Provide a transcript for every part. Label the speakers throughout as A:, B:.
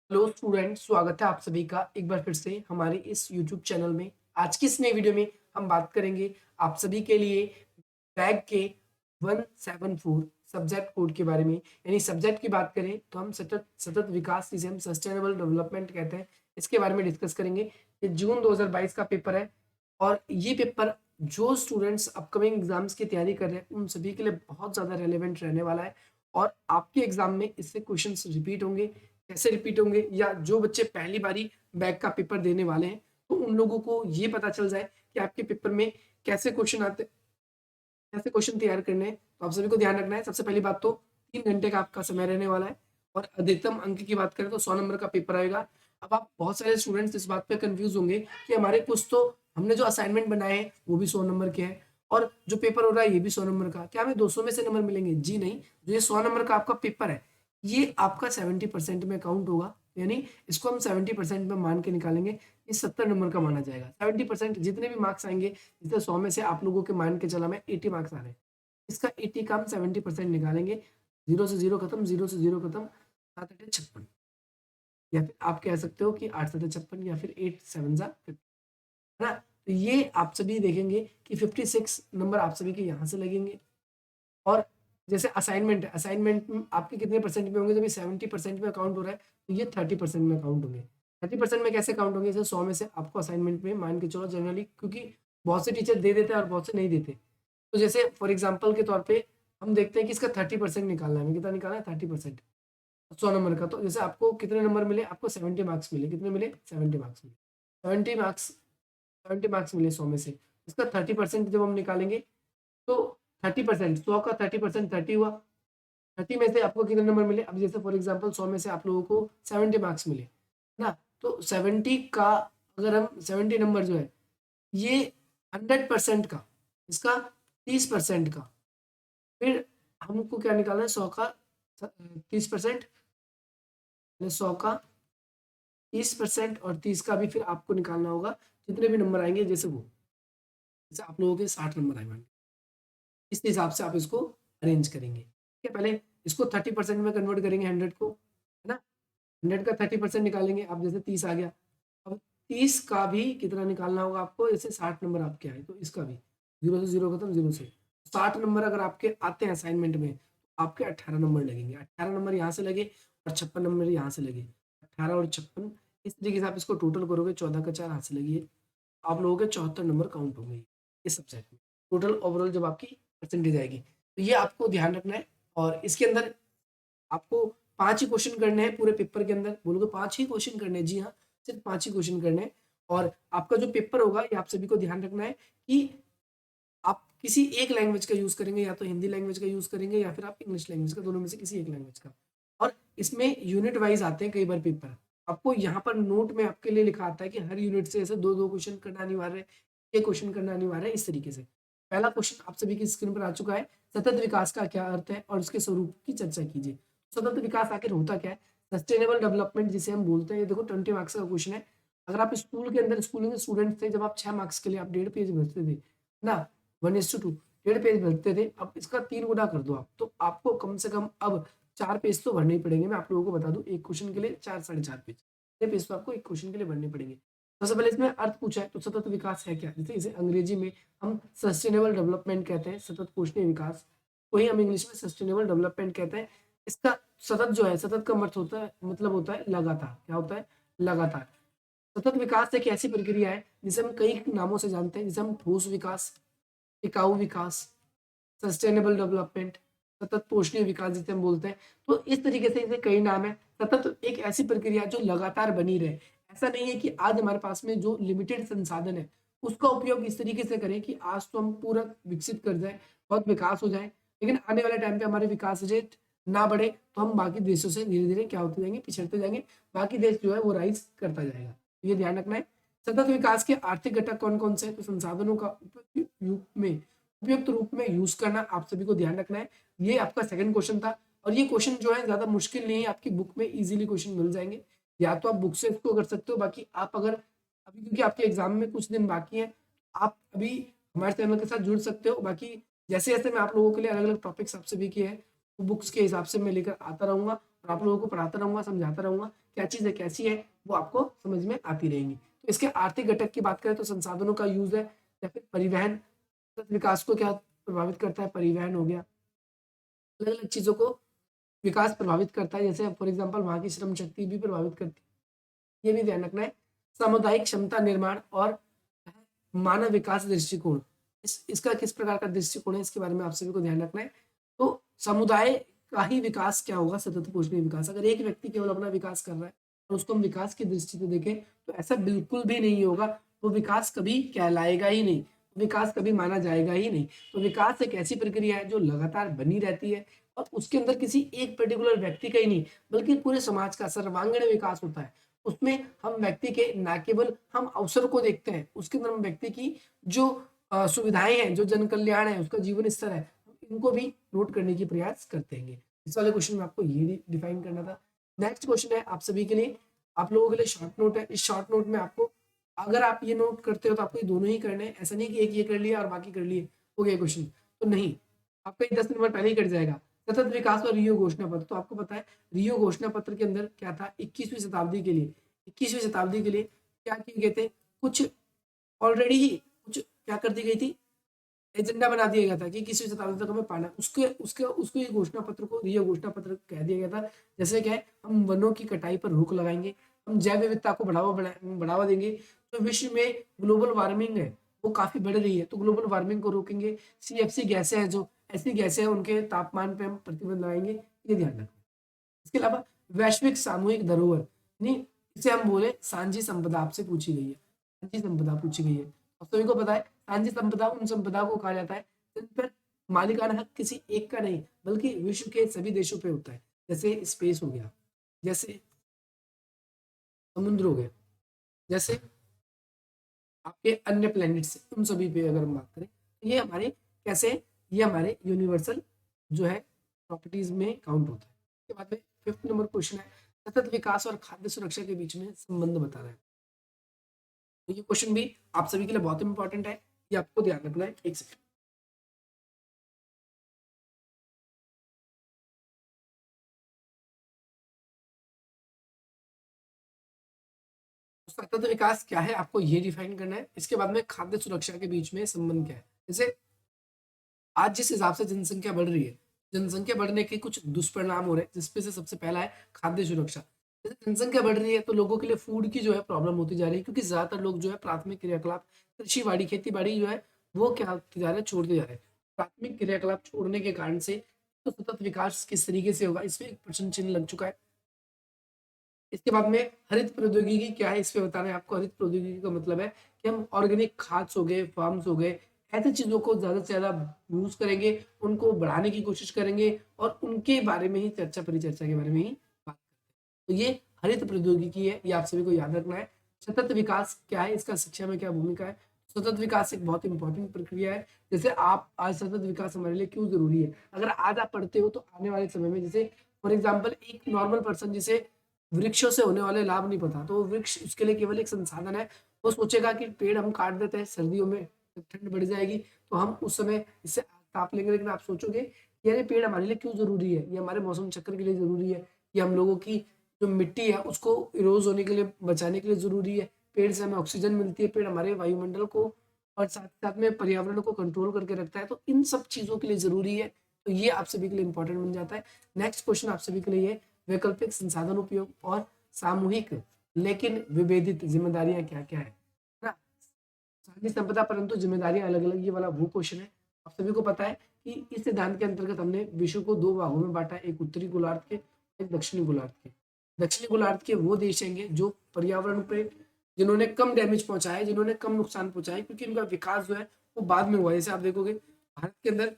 A: Hello student, स्वागत है आप सभी का एक बार फिर से हमारे इस यूट्यूब चैनल में। आज की इस नई वीडियो में हम बात करेंगे आप सभी के लिए बैग के 174 सब्जेक्ट कोड के बारे में। यानी सब्जेक्ट की बात करें तो हम सतत सतत विकास, जिसे हम सस्टेनेबल डेवलपमेंट कहते हैं, इसके बारे में डिस्कस करेंगे। ये जून 2022 का पेपर है और ये पेपर जो स्टूडेंट्स अपकमिंग एग्जाम्स की तैयारी कर रहे हैं उन सभी के लिए बहुत ज़्यादा रेलेवेंट रहने वाला है। और आपके एग्जाम में इससे क्वेश्चंस रिपीट होंगे। कैसे रिपीट होंगे, या जो बच्चे पहली बारी बैक का पेपर देने वाले हैं तो उन लोगों को ये पता चल जाए कि आपके पेपर में कैसे क्वेश्चन आते, कैसे क्वेश्चन तैयार करने हैं। तो आप सभी को ध्यान रखना है। सबसे पहली बात तो 3 घंटे का आपका समय रहने वाला है और अधिकतम अंक की बात करें तो 100 नंबर का पेपर आएगा। अब आप बहुत सारे स्टूडेंट्स इस बात पे कंफ्यूज होंगे कि हमारे कुछ तो हमने जो असाइनमेंट बनाए हैं वो भी 100 नंबर के हैं और जो पेपर हो रहा है ये भी 100 नंबर का, क्या हमें 200 में से नंबर मिलेंगे? जी नहीं। जो ये 100 नंबर का आपका पेपर है ये आपका 70% में काउंट होगा। यानी इसको हम 70% में मान के निकालेंगे, ये 70 नंबर का माना जाएगा। 70% जितने भी मार्क्स आएंगे, जैसे 100 में से आप लोगों के मान के चला मैं 80 मार्क्स आ रहे हैं, इसका 80 का हम 70% निकालेंगे। 0 से 0 खत्म, 0 से 0 खत्म, 7 8 56, या फिर आप कह सकते हो कि 8 7 56 या फिर 8 7 जा 50, है ना? तो ये आप सभी देखेंगे कि 56 नंबर आप सभी के यहाँ से लगेंगे। और जैसे असाइनमेंट है, असाइनमेंट में आपके कितने परसेंट में होंगे? जब ये 70% में काउंट हो रहा है तो ये 30% में काउंट होंगे। 30% में कैसे काउंट होंगे? जैसे 100 में से आपको असाइनमेंट में मान के चलो जनरली, क्योंकि बहुत से टीचर दे देते हैं और बहुत से नहीं देते। तो जैसे फॉर एग्जाम्पल के तौर पे हम देखते हैं कि इसका 30% निकालना है। हमें कितना निकालना है? 30%। 100 नंबर का, तो जैसे आपको कितने नंबर मिले? आपको 70 मार्क्स मिले। कितने मिले? 70 मार्क्स मिले। 70 मार्क्स, 70 मार्क्स मिले 100 में से। इसका 30% जब हम निकालेंगे तो 30%, 100 का 30% 30 हुआ। 30 में से आपको कितने नंबर मिले? अब जैसे फॉर एग्जांपल 100 में से आप लोगों को 70 मार्क्स मिले, है ना? तो 70 का, अगर हम 70 नंबर जो है ये 100% का, इसका 30% का, फिर हमको क्या निकालना है? 100 का 30%, 100 का 30% और 30 का भी फिर आपको निकालना होगा जितने भी नंबर आएंगे। जैसे वो, जैसे आप लोगों के 60 नंबर आएंगे, इस हिसाब से आप इसको अरेंज करेंगे। ठीक है, पहले इसको 30% में कन्वर्ट करेंगे 100 को, है ना? 100 का 30% निकालेंगे। अब जैसे 30 आ गया, अब 30 का भी कितना निकालना होगा आपको? जैसे 60 नंबर आपके आए तो इसका भी 0 से 0 खत्म, 0 से 60 नंबर अगर आपके आते हैं असाइनमेंट में तो आपके 18 नंबर लगेंगे। 18 नंबर यहाँ से लगे और 56 नंबर यहाँ से लगे। 18 और 56, इस तरीके से आप इसको टोटल करोगे, 14 का 4 हाथ से लगी है, आप लोगों के 74 नंबर काउंट होंगे इस सब्जेक्ट में। टोटल ओवरऑल जब आपकी परसेंटेज आएगी तो ये आपको ध्यान रखना है। और इसके अंदर आपको 5 ही क्वेश्चन करने हैं पूरे पेपर के अंदर। बोलोगे 5 ही क्वेश्चन करने हैं? जी हाँ, सिर्फ 5 ही क्वेश्चन करने हैं। और आपका जो पेपर होगा ये आप सभी को ध्यान रखना है कि आप किसी एक लैंग्वेज का यूज करेंगे, या तो हिंदी लैंग्वेज का यूज करेंगे या फिर आप इंग्लिश लैंग्वेज का, दोनों में से किसी एक लैंग्वेज का। और इसमें यूनिट वाइज आते हैं कई बार पेपर। आपको यहाँ पर नोट में आपके लिए लिखा आता है कि हर यूनिट से ऐसे 2-2 क्वेश्चन करना अनिवार्य है, एक क्वेश्चन करना अनिवार्य है, इस तरीके से। पहला क्वेश्चन आप सभी की स्क्रीन पर आ चुका है। सतत विकास का क्या अर्थ है और उसके स्वरूप की चर्चा कीजिए। सतत विकास आखिर होता क्या है? सस्टेनेबल डेवलपमेंट जिसे हम बोलते हैं। ये देखो 20 मार्क्स का क्वेश्चन है। अगर आप स्कूल के अंदर स्कूलिंग स्टूडेंट थे, जब आप 6 मार्क्स के लिए आप 1.5 पेज भरते थे ना, 1:2, 1.5 पेज भरते थे, अब इसका 3 गुना कर दो आप, तो आपको कम से कम अब 4 पेज तो भरने ही पड़ेंगे। मैं आप लोगों को बता दूं, एक क्वेश्चन के लिए 4 साढ़े 4 पेज, 6 पेज तो आपको एक क्वेश्चन के लिए भरने पड़ेंगे। सबसे पहले इसमें अर्थ पूछा है, तो सतत विकास है क्या? जैसे इसे अंग्रेजी में हम सस्टेनेबल डेवलपमेंट कहते हैं, सतत पोषणीय विकास, वही हम इंग्लिश में सस्टेनेबल डेवलपमेंट कहते हैं। इसका सतत जो है, सतत का मतलब होता है लगातार। क्या होता है? लगातार। सतत विकास एक ऐसी प्रक्रिया है जिसे हम कई नामों से जानते हैं, जिसे हम ठोस विकास, टिकाऊ विकास, सस्टेनेबल डेवलपमेंट, सतत पोषणीय विकास जिसे हम बोलते हैं। तो इस तरीके से इसे कई नाम है। सतत एक ऐसी प्रक्रिया जो लगातार बनी रहे। ऐसा नहीं है कि आज हमारे पास में जो लिमिटेड संसाधन है उसका उपयोग इस तरीके से करें कि आज तो हम पूरा विकसित कर जाए, बहुत विकास हो जाए, लेकिन आने वाले टाइम पे हमारे विकास रेट ना बढ़े तो हम बाकी देशों से धीरे धीरे क्या होते जाएंगे? पिछड़ते जाएंगे। बाकी देश जो है वो राइज करता जाएगा। तो ये ध्यान रखना है। सतत विकास के आर्थिक घटक कौन कौन से हैं? तो संसाधनों का उपयुक्त रूप में यूज करना आप सभी को ध्यान रखना है। ये आपका सेकंड क्वेश्चन था और ये क्वेश्चन जो है ज्यादा मुश्किल नहीं है, आपकी बुक में इजीली क्वेश्चन मिल जाएंगे। या तो आप बुक से इसको कर सकते हो, बाकी आप अगर अभी, क्योंकि आपके एग्जाम में कुछ दिन बाकी है, आप अभी हमारे चैनल के साथ जुड़ सकते हो। बाकी जैसे जैसे मैं आप लोगों के लिए अलग अलग टॉपिक्स आप सभी किए हैं वो बुक्स के हिसाब से मैं लेकर आता रहूंगा और आप लोगों को पढ़ाता रहूंगा, समझाता रहूंगा, क्या चीज़ है कैसी है वो आपको समझ में आती रहेंगी। तो इसके आर्थिक घटक की बात करें तो संसाधनों का यूज है या फिर परिवहन, सतत विकास को क्या प्रभावित करता है, परिवहन हो गया, अलग अलग चीज़ों को विकास प्रभावित करता है, जैसे फॉर एग्जाम्पल वहाँ की श्रम शक्ति भी प्रभावित करती है, ये भी ध्यान रखना है। सामुदायिक क्षमता निर्माण और मानव विकास दृष्टिकोण, इसका किस प्रकार का दृष्टिकोण है इसके बारे में आप सभी को ध्यान रखना है। तो समुदाय का ही विकास क्या होगा, सतत पोषणीय विकास। अगर एक व्यक्ति केवल अपना विकास कर रहा है और उसको हम विकास की दृष्टि से देखें तो ऐसा बिल्कुल भी नहीं होगा, वो विकास कभी कहलाएगा ही नहीं, विकास कभी माना जाएगा ही नहीं। तो विकास एक ऐसी प्रक्रिया है जो लगातार बनी रहती है और उसके अंदर किसी एक पर्टिकुलर व्यक्ति का ही नहीं बल्कि पूरे समाज का सर्वांगीण विकास होता है। उसमें हम व्यक्ति के न केवल हम अवसर को देखते हैं, उसके अंदर हम व्यक्ति की जो सुविधाएं हैं, जो जन कल्याण है, उसका जीवन स्तर है, इनको भी नोट करने की प्रयास करते हैं। इस वाले क्वेश्चन में आपको ये डिफाइन करना था। नेक्स्ट क्वेश्चन है आप सभी के लिए, आप लोगों के लिए शॉर्ट नोट है। इस शॉर्ट नोट में आपको, अगर आप ये नोट करते हो तो आपको ये दोनों ही करने हैं, ऐसा नहीं कि एक ये कर लिया और बाकी कर लिए हो गया क्वेश्चन, तो नहीं, आपका ये 10 नंबर पहले ही कट जाएगा। सतत विकास और रियो घोषणा पत्र, तो आपको पता है रियो घोषणा पत्र के अंदर क्या था, 21वीं शताब्दी के लिए, 21वीं शताब्दी के लिए क्या किए गए थे, कुछ ऑलरेडी ही कुछ क्या कर दी गई थी, एजेंडा बना दिया गया था कि किसी शताब्दी तक हमें पाना, उसके उसके उसको ये घोषणा पत्र को रियो घोषणा पत्र कह दिया गया था। जैसे क्या है, हम वनों की कटाई पर रोक लगाएंगे, हम जैव विविधता को बढ़ावा देंगे, तो विश्व में ग्लोबल वार्मिंग है वो काफी बढ़ रही है, तो ग्लोबल वार्मिंग को रोकेंगे, सीएफसी गैसें हैं जो ऐसी गैसें हैं उनके तापमान पे हम प्रतिबंध लगाएंगे, ये ध्यान रखना। इसके अलावा वैश्विक सामूहिक धरोहर, नहीं इसे हम बोले सांझी संपदा, आपसे पूछी गई है, सांझी संपदा पूछी गई है। अब सभी को पता है सांझी संपदा उन संपदा को कहा जाता है जिन पर मालिकाना हक किसी एक का नहीं बल्कि विश्व के सभी देशों पे होता है। जैसे स्पेस हो गया, जैसे समुद्र हो गया, जैसे आपके अन्य प्लैनेट से, उन सभी पे अगर हम बात करें तो ये हमारे कैसे, ये हमारे यूनिवर्सल जो है प्रॉपर्टीज में काउंट होता है। इसके बाद में 5th नंबर क्वेश्चन है, सतत विकास और खाद्य सुरक्षा के बीच में संबंध बता रहा है। तो ये क्वेश्चन भी आप सभी के लिए बहुत इंपॉर्टेंट है, ये आपको ध्यान रखना है। एक सेकंड, सतत विकास क्या है आपको ये डिफाइन करना है। इसके बाद में खाद्य सुरक्षा के बीच में संबंध क्या है, जैसे आज जिस हिसाब से जनसंख्या बढ़ रही है, जनसंख्या बढ़ने के कुछ दुष्परिणाम हो रहे हैं, जिसपे से सबसे पहला है खाद्य सुरक्षा। जैसे जनसंख्या बढ़ रही है तो लोगों के लिए फूड की जो है प्रॉब्लम होती जा रही है, क्योंकि ज्यादातर लोग जो है प्राथमिक क्रियाकलाप कृषि बाड़ी खेती बाड़ी जो है वो क्या होते जा रहे हैं, छोड़ते जा रहे हैं। प्राथमिक क्रियाकलाप छोड़ने के कारण से तो सतत विकास किस तरीके से होगा, इसमें एक प्रश्न चिन्ह लग चुका है। इसके बाद में हरित प्रौद्योगिकी क्या है, इस पे बता रहे हैं आपको। हरित प्रौद्योगिकी का मतलब है कि हम ऑर्गेनिक खाद्स हो गए, फार्म्स हो गए, ऐसी चीजों को ज्यादा से ज्यादा यूज करेंगे, उनको बढ़ाने की कोशिश करेंगे और उनके बारे में ही चर्चा परिचर्चा के बारे में ही बात करेंगे। तो ये हरित प्रौद्योगिकी है, ये आप सभी को याद रखना है। सतत विकास क्या है, इसका शिक्षा में क्या भूमिका है। सतत विकास एक बहुत इंपॉर्टेंट प्रक्रिया है। जैसे आप आज, सतत विकास हमारे लिए क्यों जरूरी है, अगर आज आप पढ़ते हो तो आने वाले समय में, जैसे फॉर एग्जाम्पल एक नॉर्मल पर्सन जिसे वृक्षों से होने वाले लाभ नहीं पता, तो वृक्ष उसके लिए केवल एक संसाधन है। वो सोचेगा कि पेड़ हम काट देते हैं सर्दियों में, जब ठंड बढ़ जाएगी तो हम उस समय इससे ताप लेंगे, लेकिन आप सोचोगे कि यार ये पेड़ हमारे लिए क्यों जरूरी है, ये हमारे मौसम चक्र के लिए जरूरी है, ये हम लोगों की जो मिट्टी है उसको इरोज होने के लिए बचाने के लिए जरूरी है, पेड़ से हमें ऑक्सीजन मिलती है, पेड़ हमारे वायुमंडल को और साथ साथ में पर्यावरण को कंट्रोल करके रखता है, तो इन सब चीजों के लिए जरूरी है। तो ये आप सभी के लिए इंपॉर्टेंट बन जाता है। नेक्स्ट क्वेश्चन आप सभी के लिए ये, वैकल्पिक संसाधन उपयोग और सामूहिक लेकिन विभेदित जिम्मेदारियां क्या क्या है ना। साझी संपदा परंतु जिम्मेदारियां अलग अलग, ये वाला वो क्वेश्चन है। आप सभी को पता है कि इस सिद्धांत के अंतर्गत हमने विश्व को दो भागों में बांटा है, एक उत्तरी गोलार्ध के, एक दक्षिणी गोलार्ध के। दक्षिणी गोलार्ध के वो देश होंगे जो पर्यावरण पे, जिन्होंने कम डैमेज पहुंचाया है, जिन्होंने कम नुकसान पहुंचाया है, क्योंकि उनका विकास जो है वो बाद में हुआ है। जैसे आप देखोगे भारत के अंदर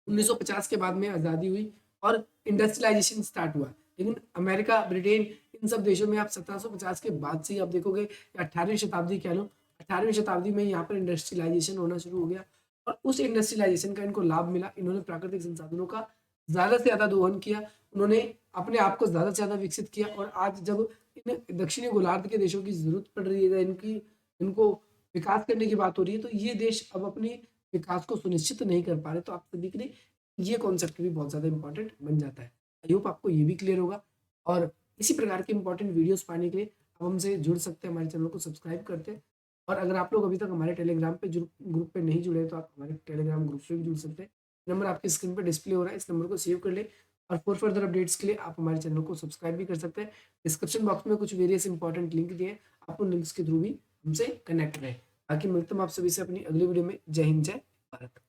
A: 1950 के बाद में आज़ादी हुई और इंडस्ट्रियलाइजेशन स्टार्ट हुआ, लेकिन अमेरिका, ब्रिटेन, इन सब देशों में आप 1750 के बाद से ही आप देखोगे, या 18वीं शताब्दी कह लो, 18वीं शताब्दी में यहाँ पर इंडस्ट्रियलाइजेशन होना शुरू हो गया और उस इंडस्ट्रियलाइजेशन का इनको लाभ मिला। इन्होंने प्राकृतिक संसाधनों का ज़्यादा से ज़्यादा दोहन किया, उन्होंने अपने आप को ज़्यादा से ज़्यादा विकसित किया, और आज जब इन दक्षिणी गोलार्ध के देशों की जरूरत पड़ रही है, इनकी इनको विकास करने की बात हो रही है, तो ये देश अब अपनी विकास को सुनिश्चित नहीं कर पा रहे। तो आप सभी के लिए ये कॉन्सेप्ट भी बहुत ज्यादा इंपॉर्टेंट बन जाता है। आई होप आपको ये भी क्लियर होगा। और इसी प्रकार के इंपॉर्टेंट वीडियोस पाने के लिए आप हमसे जुड़ सकते हैं, हमारे चैनल को सब्सक्राइब करते हैं। और अगर आप लोग अभी तक हमारे टेलीग्राम पे ग्रुप पे नहीं जुड़े तो आप हमारे टेलीग्राम ग्रुप पे भी जुड़ सकते हैं। नंबर आपकी स्क्रीन पे डिस्प्ले हो रहा है, इस नंबर को सेव कर ले। और फॉर फर्दर अपडेट्स के लिए आप हमारे चैनल को सब्सक्राइब भी कर सकते हैं। डिस्क्रिप्शन बॉक्स में कुछ वेरियस इंपॉर्टेंट लिंक दिए हैं, आप उन लिंक्स के थ्रू भी हमसे कनेक्ट रहे। बाकी मिलता हूँ आप सभी से अपनी अगली वीडियो में। जय हिंद, जय भारत।